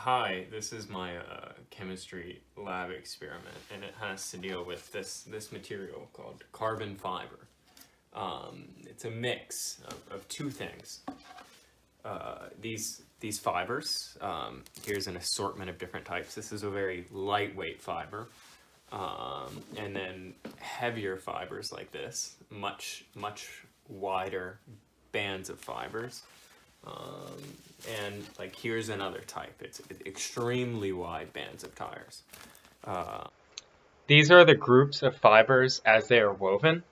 Hi, this is my chemistry lab experiment, and it has to deal with this material called carbon fiber. It's a mix of two things. These fibers, here's an assortment of different types. This is a very lightweight fiber, and then heavier fibers like this, much wider bands of fibers. And like here's another type. It's extremely wide bands of tires. These are the groups of fibers as they are woven,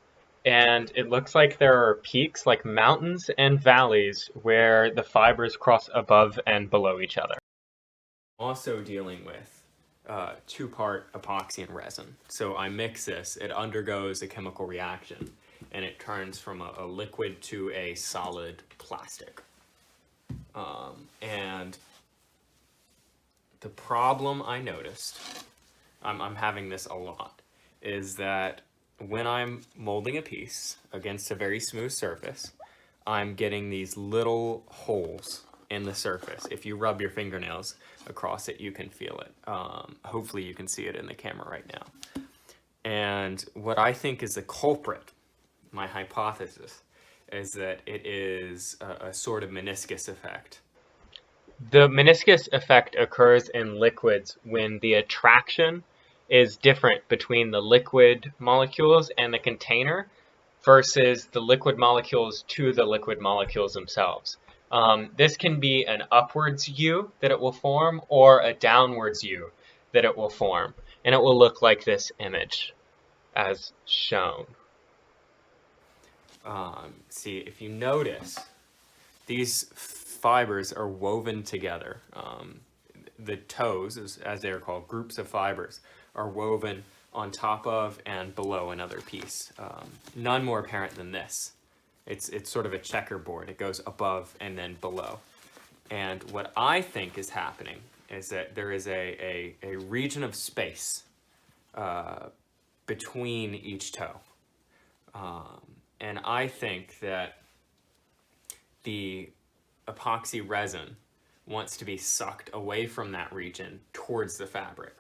and it looks like there are peaks like mountains and valleys where the fibers cross above and below each other. Also dealing with two-part epoxy and resin. So I mix this, it undergoes a chemical reaction, and it turns from a liquid to a solid plastic. And the problem I noticed, I'm having this a lot, is that when I'm molding a piece against a very smooth surface, I'm getting these little holes in the surface. If you rub your fingernails across it, you can feel it. Hopefully you can see it in the camera right now. And what I think is the culprit, my hypothesis, is that it is a sort of meniscus effect. The meniscus effect occurs in liquids when the attraction is different between the liquid molecules and the container versus the liquid molecules to the liquid molecules themselves. This can be an upwards U that it will form or a downwards U that it will form, and it will look like this image as shown. See, if you notice, these fibers are woven together. The toes, as they're called, groups of fibers, are woven on top of and below another piece. None more apparent than this. It's sort of a checkerboard. It goes above and then below. And what I think is happening is that there is a region of space between each toe. And I think that the epoxy resin wants to be sucked away from that region towards the fabric.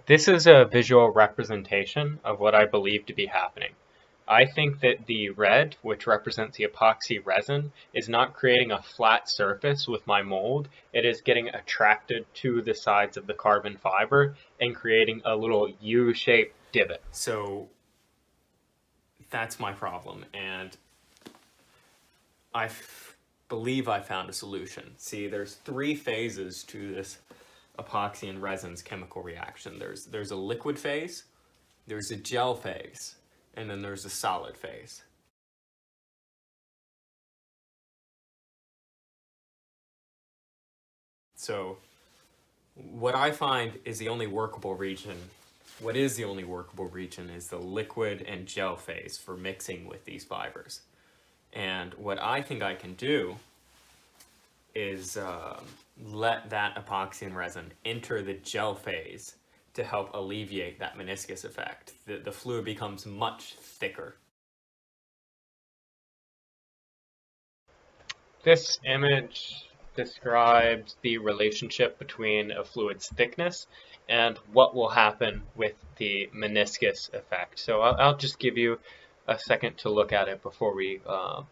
This is a visual representation of what I believe to be happening. I think that the red, which represents the epoxy resin, is not creating a flat surface with my mold. It is getting attracted to the sides of the carbon fiber and creating a little U-shaped divot. So that's my problem, and I believe I found a solution. See, there's three phases to this epoxy and resins chemical reaction. There's a liquid phase, there's a gel phase, and then there's a solid phase. So what I find is the only workable region, what is the only workable region is the liquid and gel phase for mixing with these fibers. And what I think I can do is let that epoxy and resin enter the gel phase to help alleviate that meniscus effect. The fluid becomes much thicker. This image describes the relationship between a fluid's thickness and what will happen with the meniscus effect. So I'll just give you a second to look at it before we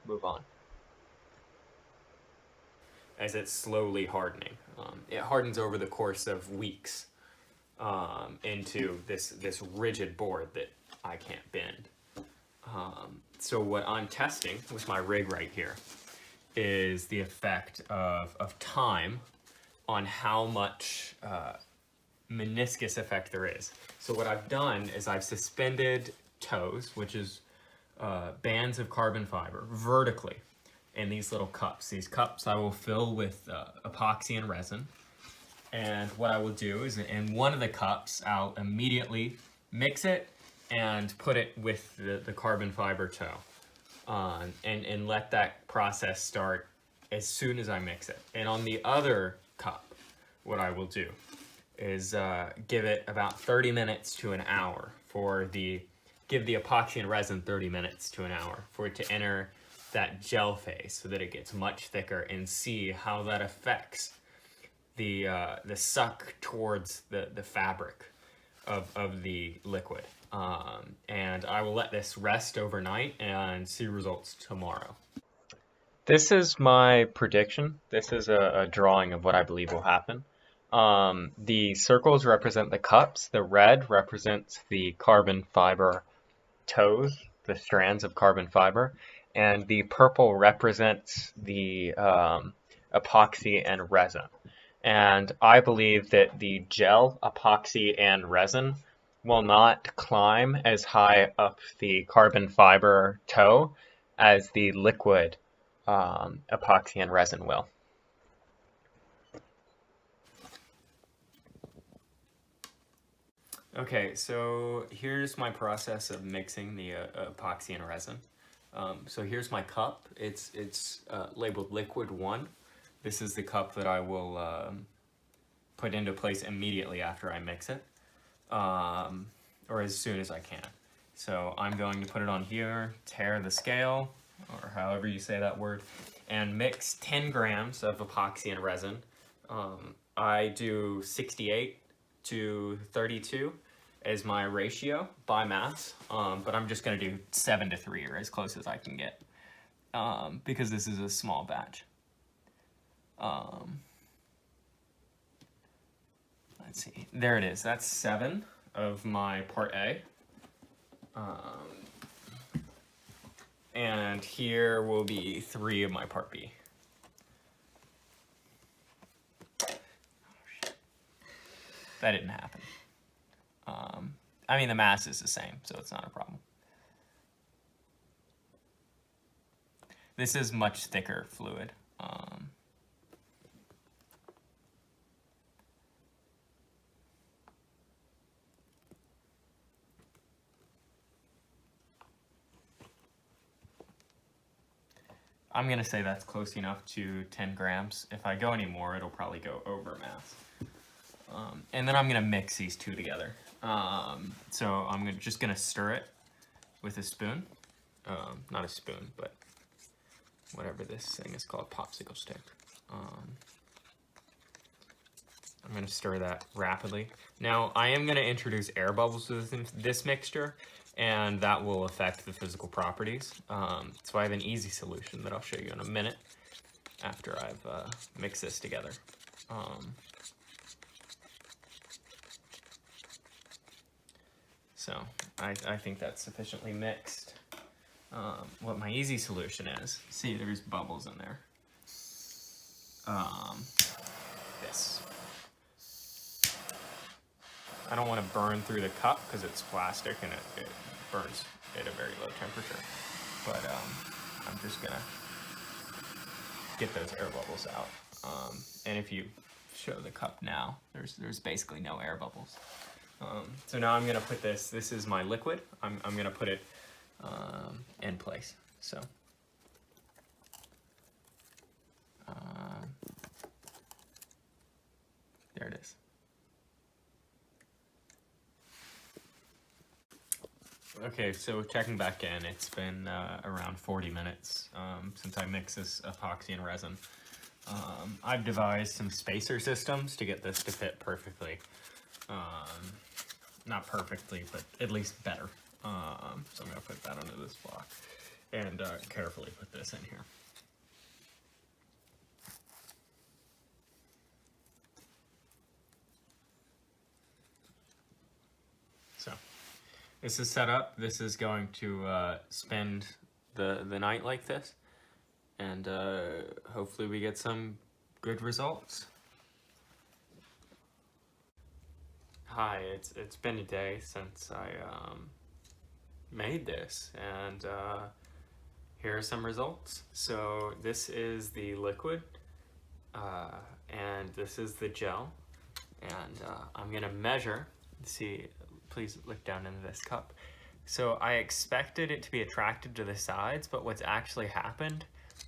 move on. As it's slowly hardening. It hardens over the course of weeks into this rigid board that I can't bend. So what I'm testing with my rig right here is the effect of time on how much meniscus effect there is. So what I've done is I've suspended toes, which is bands of carbon fiber, vertically in these little cups. These cups I will fill with epoxy and resin. And what I will do is in one of the cups, I'll immediately mix it and put it with the carbon fiber toe. And let that process start as soon as I mix it. And on the other cup, what I will do is give it about 30 minutes to an hour give the epoxy and resin 30 minutes to an hour for it to enter that gel phase so that it gets much thicker and see how that affects the suck towards the fabric of the liquid. And I will let this rest overnight and see results tomorrow. This is my prediction. This is a drawing of what I believe will happen. The circles represent the cups. The red represents the carbon fiber toes, the strands of carbon fiber, and the purple represents the epoxy and resin. And I believe that the gel, epoxy, and resin will not climb as high up the carbon fiber toe as the liquid epoxy and resin will. Okay, so here's my process of mixing the epoxy and resin. So here's my cup. It's labeled liquid 1. This is the cup that I will put into place immediately after I mix it, or as soon as I can. So I'm going to put it on here, tare the scale, or however you say that word, and mix 10 grams of epoxy and resin. I do 68 to 32 as my ratio by mass, but I'm just going to do 7 to 3, or as close as I can get, because this is a small batch. Let's see, there it is. That's 7 of my part A. And here will be 3 of my part B. That didn't happen. I mean, the mass is the same, so it's not a problem. This is much thicker fluid. I'm going to say that's close enough to 10 grams. If I go any more, it'll probably go over mass. And then I'm going to mix these two together. So I'm just going to stir it with a spoon. Not a spoon, but whatever this thing is called, popsicle stick. I'm going to stir that rapidly. Now, I am going to introduce air bubbles within this mixture, and that will affect the physical properties. So I have an easy solution that I'll show you in a minute after I've mixed this together. So I think that's sufficiently mixed. What my easy solution is, see, there's bubbles in there. This. I don't want to burn through the cup because it's plastic and it burns at a very low temperature. But I'm just gonna get those air bubbles out. And if you show the cup now, there's basically no air bubbles. So now I'm gonna put this is my liquid. I'm gonna put it in place. So there it is. Okay, so checking back in, it's been around 40 minutes since I mixed this epoxy and resin. I've devised some spacer systems to get this to fit perfectly. Not perfectly, but at least better. So I'm going to put that under this block and carefully put this in here. So this is set up. This is going to spend the night like this, and hopefully we get some good results. Hi, it's been a day since I made this, and here are some results. So this is the liquid, and this is the gel, and I'm gonna measure. See, please look down into this cup. So I expected it to be attracted to the sides, but what's actually happened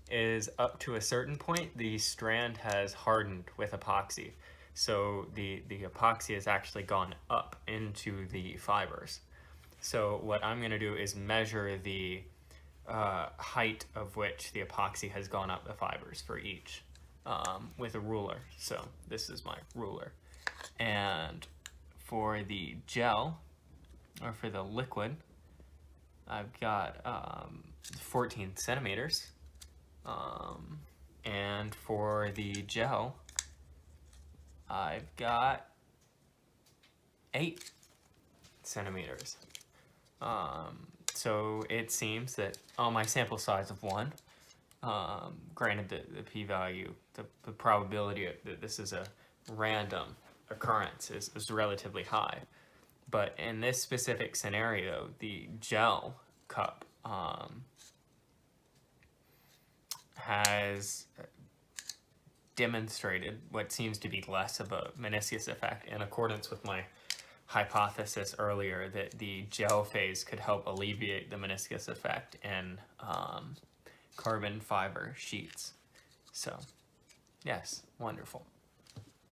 is up to a certain point, the strand has hardened with epoxy. So the epoxy has actually gone up into the fibers. So what I'm going to do is measure the height of which the epoxy has gone up the fibers for each. with a ruler. So this is my ruler. And for the gel, or for the liquid, I've got 14 centimeters. And for the gel, I've got 8 centimeters. So it seems that on my sample size of 1, granted the p-value, the probability that this is a random occurrence is relatively high. But in this specific scenario, the gel cup has demonstrated what seems to be less of a meniscus effect in accordance with my hypothesis earlier that the gel phase could help alleviate the meniscus effect in carbon fiber sheets. So, yes, wonderful.